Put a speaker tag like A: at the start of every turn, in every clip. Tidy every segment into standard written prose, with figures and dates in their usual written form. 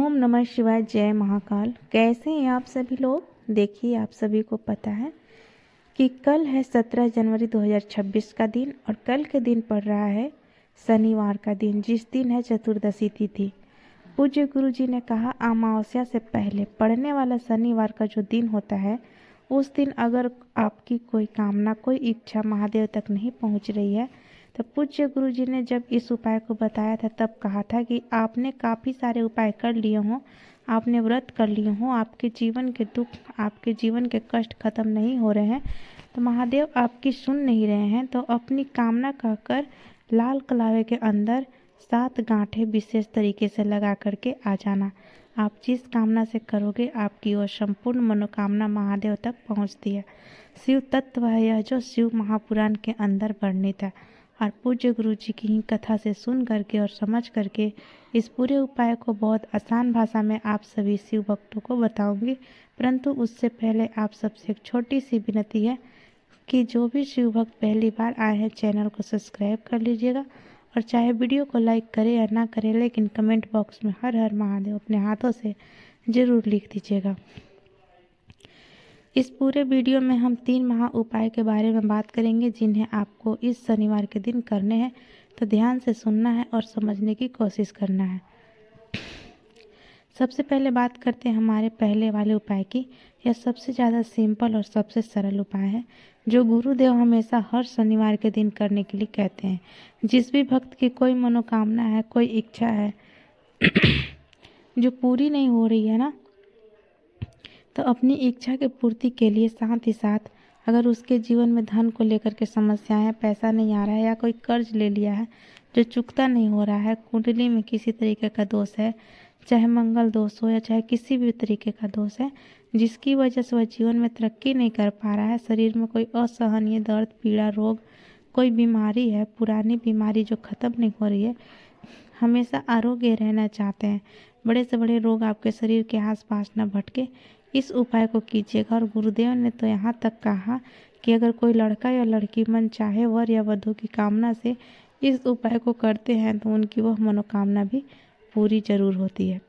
A: ओम नमः शिवाय। जय महाकाल। कैसे हैं आप सभी लोग। देखिए, आप सभी को पता है कि कल है 17 जनवरी 2026 का दिन और कल के दिन पड़ रहा है शनिवार का दिन, जिस दिन है चतुर्दशी तिथि। पूज्य गुरु जी ने कहा अमावस्या से पहले पड़ने वाला शनिवार का जो दिन होता है, उस दिन अगर आपकी कोई कामना, कोई इच्छा महादेव तक नहीं पहुंच रही है, तो पूज्य गुरु जी ने जब इस उपाय को बताया था तब कहा था कि आपने काफ़ी सारे उपाय कर लिए हों, आपने व्रत कर लिए हों, आपके जीवन के दुख, आपके जीवन के कष्ट खत्म नहीं हो रहे हैं, तो महादेव आपकी सुन नहीं रहे हैं, तो अपनी कामना कहकर लाल कलावे के अंदर 7 गांठें विशेष तरीके से लगा करके आ जाना। आप जिस कामना से करोगे आपकी वो संपूर्ण मनोकामना महादेव तक पहुंचती है। शिव तत्व है यह, जो शिव महापुराण के अंदर वर्णित है। और पूज्य गुरु जी की ही कथा से सुन करके और समझ करके इस पूरे उपाय को बहुत आसान भाषा में आप सभी शिव भक्तों को बताऊंगी। परंतु उससे पहले आप सबसे एक छोटी सी विनती है कि जो भी शिव भक्त पहली बार आए हैं चैनल को सब्सक्राइब कर लीजिएगा, और चाहे वीडियो को लाइक करें या ना करें, लेकिन कमेंट बॉक्स में हर हर महादेव अपने हाथों से ज़रूर लिख दीजिएगा। इस पूरे वीडियो में हम 3 महा उपाय के बारे में बात करेंगे, जिन्हें आपको इस शनिवार के दिन करने हैं, तो ध्यान से सुनना है और समझने की कोशिश करना है। सबसे पहले बात करते हैं हमारे पहले वाले उपाय की। यह सबसे ज़्यादा सिंपल और सबसे सरल उपाय है, जो गुरुदेव हमेशा हर शनिवार के दिन करने के लिए कहते हैं। जिस भी भक्त की कोई मनोकामना है, कोई इच्छा है जो पूरी नहीं हो रही है ना, तो अपनी इच्छा की पूर्ति के लिए साथ ही साथ अगर उसके जीवन में धन को लेकर के समस्याएं हैं, पैसा नहीं आ रहा है, या कोई कर्ज ले लिया है जो चुकता नहीं हो रहा है, कुंडली में किसी तरीके का दोष है, चाहे मंगल दोष हो या चाहे किसी भी तरीके का दोष है, जिसकी वजह से वह जीवन में तरक्की नहीं कर पा रहा है, शरीर में कोई असहनीय दर्द, पीड़ा, रोग, कोई बीमारी है, पुरानी बीमारी जो ख़त्म नहीं हो रही है, हमेशा आरोग्य रहना चाहते हैं, बड़े से बड़े रोग आपके शरीर के आसपास न भटके, इस उपाय को कीजिएगा। और गुरुदेव ने तो यहाँ तक कहा कि अगर कोई लड़का या लड़की मन चाहे वर या वधू की कामना से इस उपाय को करते हैं तो उनकी वह मनोकामना भी पूरी जरूर होती है।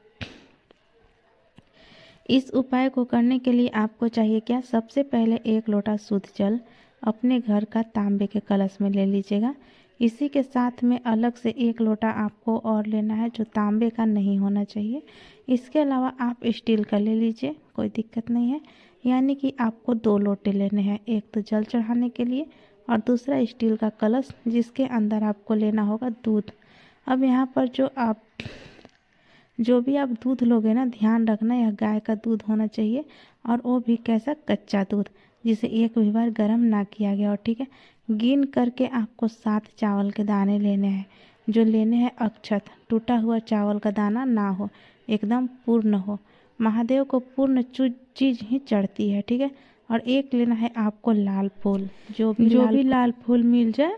A: इस उपाय को करने के लिए आपको चाहिए क्या? सबसे पहले 1 लोटा शुद्ध जल अपने घर का तांबे के कलश में ले लीजिएगा। इसी के साथ में अलग से 1 लोटा आपको और लेना है, जो तांबे का नहीं होना चाहिए। इसके अलावा आप स्टील का ले लीजिए, कोई दिक्कत नहीं है। यानी कि आपको 2 लोटे लेने हैं, एक तो जल चढ़ाने के लिए और दूसरा स्टील का कलश, जिसके अंदर आपको लेना होगा दूध। अब यहाँ पर जो भी आप दूध लोगे ना, ध्यान रखना यह गाय का दूध होना चाहिए, और वो भी कैसा? कच्चा दूध, जिसे एक भी बार गर्म ना किया गया हो, ठीक है। गिन करके आपको 7 चावल के दाने लेने हैं। जो लेने हैं अक्षत, टूटा हुआ चावल का दाना ना हो, एकदम पूर्ण हो। महादेव को पूर्ण चीज़ ही चढ़ती है, ठीक है। और एक लेना है आपको लाल फूल, जो भी लाल फूल मिल जाए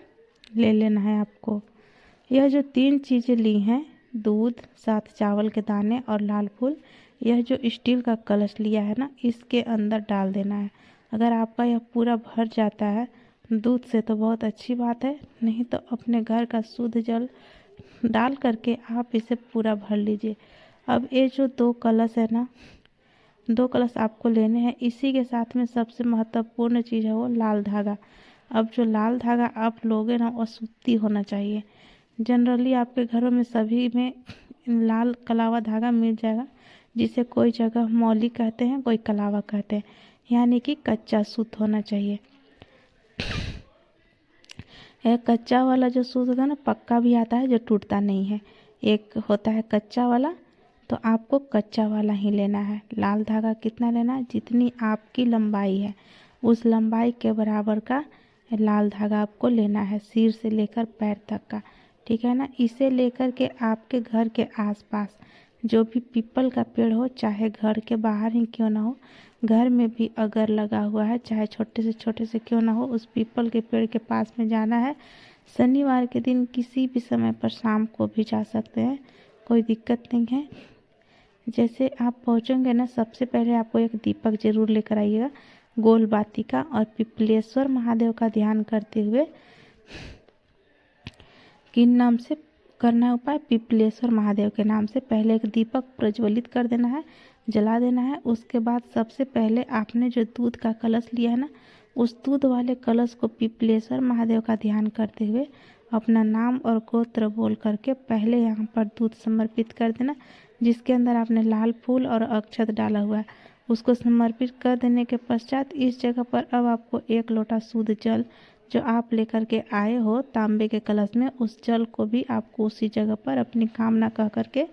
A: ले लेना है आपको। यह जो 3 चीज़ें ली हैं, दूध, 7 चावल के दाने और लाल फूल, यह जो स्टील का कलश लिया है ना, इसके अंदर डाल देना है। अगर आपका यह पूरा भर जाता है दूध से तो बहुत अच्छी बात है, नहीं तो अपने घर का शुद्ध जल डाल करके आप इसे पूरा भर लीजिए। अब ये जो 2 कलश है ना, 2 कलश आपको लेने हैं। इसी के साथ में सबसे महत्वपूर्ण चीज़ है वो लाल धागा। अब जो लाल धागा आप लोगे ना, वो सूती होना चाहिए। जनरली आपके घरों में सभी में लाल कलावा धागा मिल जाएगा, जिसे कोई जगह मौली कहते हैं, कोई कलावा कहते हैं, यानी कि कच्चा सूत होना चाहिए। यह कच्चा वाला जो सूत होता है ना, पक्का भी आता है जो टूटता नहीं है। एक होता है कच्चा वाला, तो आपको कच्चा वाला ही लेना है। लाल धागा कितना लेना है? जितनी आपकी लंबाई है उस लंबाई के बराबर का लाल धागा आपको लेना है, सिर से लेकर पैर तक का, ठीक है ना। इसे लेकर के आपके घर के आसपास जो भी पीपल का पेड़ हो, चाहे घर के बाहर ही क्यों ना हो, घर में भी अगर लगा हुआ है, चाहे छोटे से क्यों ना हो, उस पीपल के पेड़ के पास में जाना है। शनिवार के दिन किसी भी समय पर शाम को भी जा सकते हैं, कोई दिक्कत नहीं है। जैसे आप पहुंचेंगे ना, सबसे पहले आपको एक दीपक जरूर लेकर आइएगा, गोल बाती का, और पिपलेश्वर महादेव का ध्यान करते हुए किन नाम से करना है उपाय पिपलेश्वर महादेव के नाम से। पहले एक दीपक प्रज्वलित कर देना है, जला देना है। उसके बाद सबसे पहले आपने जो दूध का कलश लिया है ना, उस दूध वाले कलश को पिपलेश्वर महादेव का ध्यान करते हुए अपना नाम और गोत्र बोल करके पहले यहाँ पर दूध समर्पित कर देना, जिसके अंदर आपने लाल फूल और अक्षत डाला हुआ है। उसको समर्पित कर देने के पश्चात इस जगह पर अब आपको 1 लोटा शुद्ध जल जो आप लेकर के आए हो तांबे के कलश में, उस जल को भी आपको उसी जगह पर अपनी कामना कह करके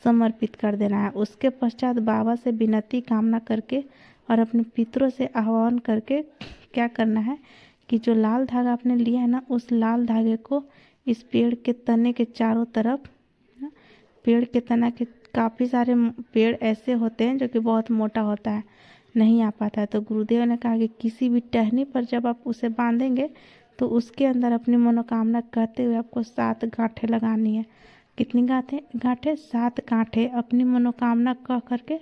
A: समर्पित कर देना है। उसके पश्चात बाबा से विनती कामना करके और अपने पितरों से आह्वान करके क्या करना है कि जो लाल धागा आपने लिया है ना, उस लाल धागे को इस पेड़ के तने के चारों तरफ, पेड़ के तना के काफ़ी सारे पेड़ ऐसे होते हैं जो कि बहुत मोटा होता है, नहीं आ पाता है, तो गुरुदेव ने कहा कि किसी भी टहनी पर जब आप उसे बांधेंगे तो उसके अंदर अपनी मनोकामना कहते हुए आपको 7 गांठें लगानी है। कितनी गांठें? 7 गांठें अपनी मनोकामना कह करके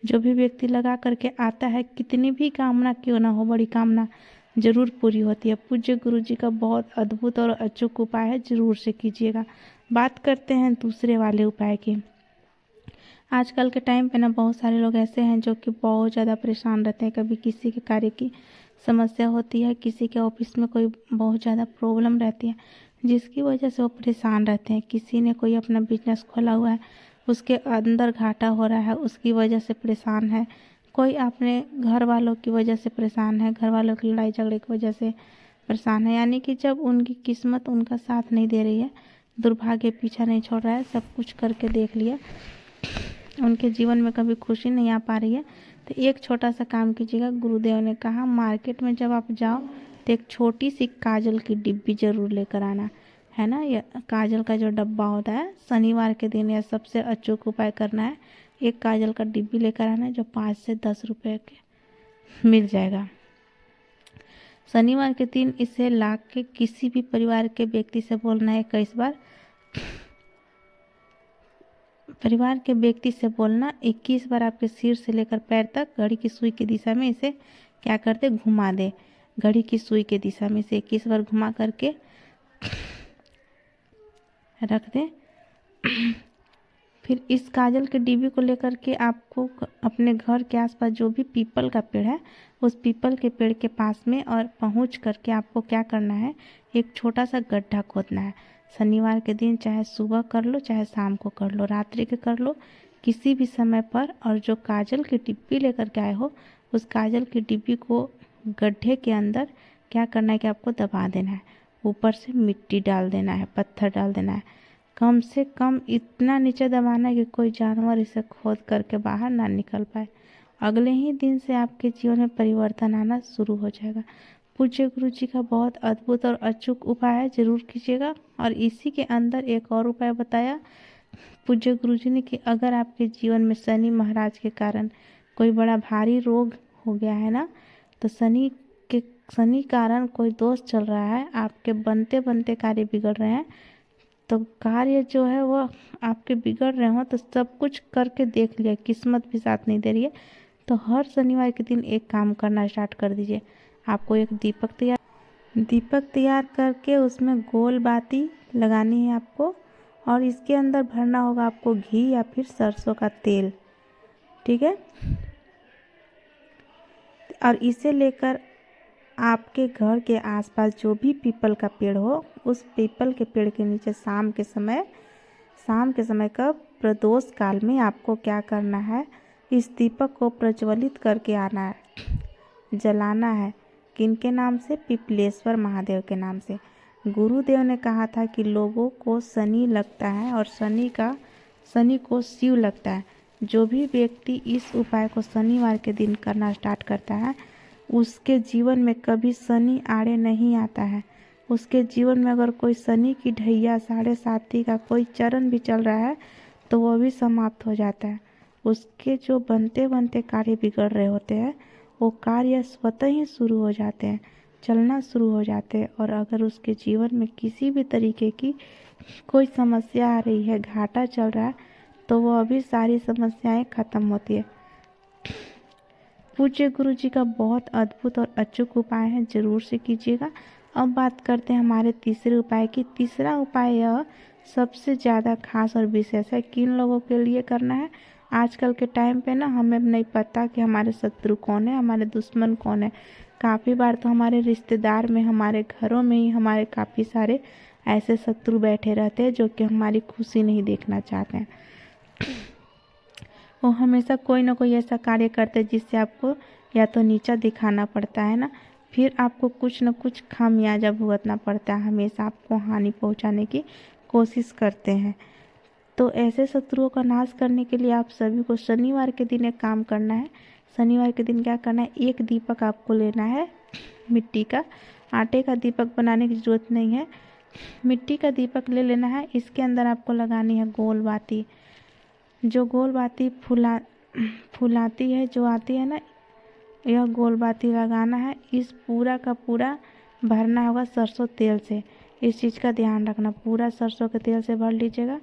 A: जो भी व्यक्ति लगा करके आता है, कितनी भी कामना क्यों ना हो, बड़ी कामना जरूर पूरी होती है। पूज्य गुरु जी का बहुत अद्भुत और अचूक उपाय है, जरूर से कीजिएगा। बात करते हैं दूसरे वाले उपाय की। आजकल के टाइम पे ना बहुत सारे लोग ऐसे हैं जो कि बहुत ज़्यादा परेशान रहते हैं। कभी किसी के कार्य की समस्या होती है, किसी के ऑफिस में कोई बहुत ज़्यादा प्रॉब्लम रहती है जिसकी वजह से वो परेशान रहते हैं। किसी ने कोई अपना बिजनेस खोला हुआ है, उसके अंदर घाटा हो रहा है, उसकी वजह से परेशान है। कोई अपने घर वालों की वजह से परेशान है, घर वालों की लड़ाई झगड़े की वजह से परेशान है। यानी कि जब उनकी किस्मत उनका साथ नहीं दे रही है, दुर्भाग्य पीछा नहीं छोड़ रहा है, सब कुछ करके देख लिया, उनके जीवन में कभी खुशी नहीं आ पा रही है, तो एक छोटा सा काम कीजिएगा। गुरुदेव ने कहा मार्केट में जब आप जाओ तो एक छोटी सी काजल की डिब्बी जरूर लेकर आना है ना। यह काजल का जो डब्बा होता है, शनिवार के दिन यह सबसे अचूक उपाय करना है। एक काजल का डिब्बी लेकर आना है जो 5 से 10 रुपए के मिल जाएगा। शनिवार के दिन इसे ला के किसी भी परिवार के व्यक्ति से बोलना है 21 बार। परिवार के व्यक्ति से बोलना 21 बार आपके सिर से लेकर पैर तक घड़ी की सुई की दिशा में इसे क्या करते, घुमा दे। घड़ी की सुई के दिशा में इसे 21 बार घुमा करके रख दें। फिर इस काजल के डिब्बी को लेकर के आपको अपने घर के आसपास जो भी पीपल का पेड़ है, उस पीपल के पेड़ के पास में और पहुंच करके आपको क्या करना है, एक छोटा सा गड्ढा खोदना है। शनिवार के दिन चाहे सुबह कर लो, चाहे शाम को कर लो, रात्रि के कर लो, किसी भी समय पर। और जो काजल की डिब्बी लेकर के आए हो, उस काजल की डिब्बी को गड्ढे के अंदर क्या करना है कि आपको दबा देना है। ऊपर से मिट्टी डाल देना है, पत्थर डाल देना है। कम से कम इतना नीचे दबाना है कि कोई जानवर इसे खोद करके बाहर ना निकल पाए। अगले ही दिन से आपके जीवन में परिवर्तन आना शुरू हो जाएगा। पूज्य गुरु जी का बहुत अद्भुत और अचूक उपाय है, जरूर कीजिएगा। और इसी के अंदर एक और उपाय बताया पूज्य गुरु जी ने कि अगर आपके जीवन में शनि महाराज के कारण कोई बड़ा भारी रोग हो गया है ना, तो शनि कारण कोई दोष चल रहा है, आपके बनते बनते कार्य बिगड़ रहे हैं, तो कार्य जो है वो आपके बिगड़ रहे हो तो सब कुछ करके देख लिया, किस्मत भी साथ नहीं दे रही है, तो हर शनिवार के दिन एक काम करना स्टार्ट कर दीजिए। आपको एक दीपक तैयार करके उसमें गोल बाती लगानी है आपको, और इसके अंदर भरना होगा आपको घी या फिर सरसों का तेल, ठीक है। और इसे लेकर आपके घर के आसपास जो भी पीपल का पेड़ हो, उस पीपल के पेड़ के नीचे शाम के समय का प्रदोष काल में आपको क्या करना है, इस दीपक को प्रज्वलित करके आना है, जलाना है। किनके नाम से? पिपलेश्वर महादेव के नाम से। गुरुदेव ने कहा था कि लोगों को शनि लगता है और शनि को शिव लगता है। जो भी व्यक्ति इस उपाय को शनिवार के दिन करना स्टार्ट करता है, उसके जीवन में कभी शनि आड़े नहीं आता है। उसके जीवन में अगर कोई शनि की ढैया 7.5 का कोई चरण भी चल रहा है तो वह भी समाप्त हो जाता है। उसके जो बनते बनते कार्य बिगड़ रहे होते हैं, वो कार्य स्वतः ही शुरू हो जाते हैं, चलना शुरू हो जाते हैं। और अगर उसके जीवन में किसी भी तरीके की कोई समस्या आ रही है, घाटा चल रहा है, तो वो अभी सारी समस्याएं खत्म होती है। पूज्य गुरु जी का बहुत अद्भुत और अचूक उपाय है, जरूर से कीजिएगा। अब बात करते हैं हमारे तीसरे उपाय की। तीसरा उपाय यह सबसे ज़्यादा खास और विशेष है। किन लोगों के लिए करना है? आजकल के टाइम पे ना हमें नहीं पता कि हमारे शत्रु कौन है, हमारे दुश्मन कौन है। काफ़ी बार तो हमारे रिश्तेदार में, हमारे घरों में ही हमारे काफ़ी सारे ऐसे शत्रु बैठे रहते हैं जो कि हमारी खुशी नहीं देखना चाहते हैं। वो हमेशा कोई ना कोई ऐसा कार्य करते हैं जिससे आपको या तो नीचा दिखाना पड़ता है ना, फिर आपको कुछ न कुछ खामियाजा भुगतना पड़ता है। हमेशा आपको हानि पहुंचाने की कोशिश करते हैं। तो ऐसे शत्रुओं का नाश करने के लिए आप सभी को शनिवार के दिन एक काम करना है। शनिवार के दिन क्या करना है, एक दीपक आपको लेना है मिट्टी का। आटे का दीपक बनाने की ज़रूरत नहीं है, मिट्टी का दीपक ले लेना है। इसके अंदर आपको लगानी है गोल बाती। जो गोल बाती फुलाती है, जो आती है ना, यह गोल बाती लगाना है। इस पूरा का पूरा भरना होगा सरसों तेल से। इस चीज़ का ध्यान रखना, पूरा सरसों के तेल से भर लीजिएगा।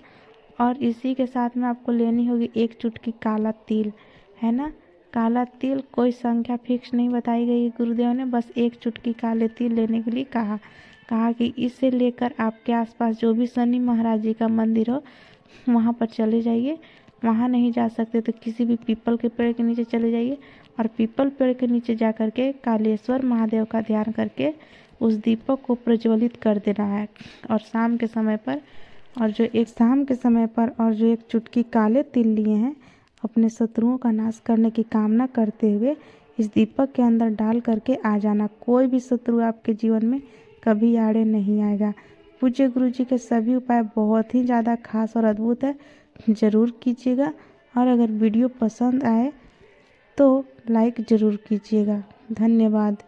A: और इसी के साथ में आपको लेनी होगी एक चुटकी काला तिल, है ना। काला तिल कोई संख्या फिक्स नहीं बताई गई है गुरुदेव ने, बस एक चुटकी काले तिल लेने के लिए कहा कि इसे लेकर आपके आसपास जो भी शनि महाराज जी का मंदिर हो वहाँ पर चले जाइए। वहाँ नहीं जा सकते तो किसी भी पीपल के पेड़ के नीचे चले जाइए और पीपल पेड़ के नीचे जा कर के कालेश्वर महादेव का ध्यान करके उस दीपक को प्रज्वलित कर देना है। और शाम के समय पर और जो एक चुटकी काले तिल लिए हैं, अपने शत्रुओं का नाश करने की कामना करते हुए इस दीपक के अंदर डाल करके आ जाना। कोई भी शत्रु आपके जीवन में कभी आड़े नहीं आएगा। पूज्य गुरु जी के सभी उपाय बहुत ही ज़्यादा खास और अद्भुत है, ज़रूर कीजिएगा। और अगर वीडियो पसंद आए तो लाइक ज़रूर कीजिएगा। धन्यवाद।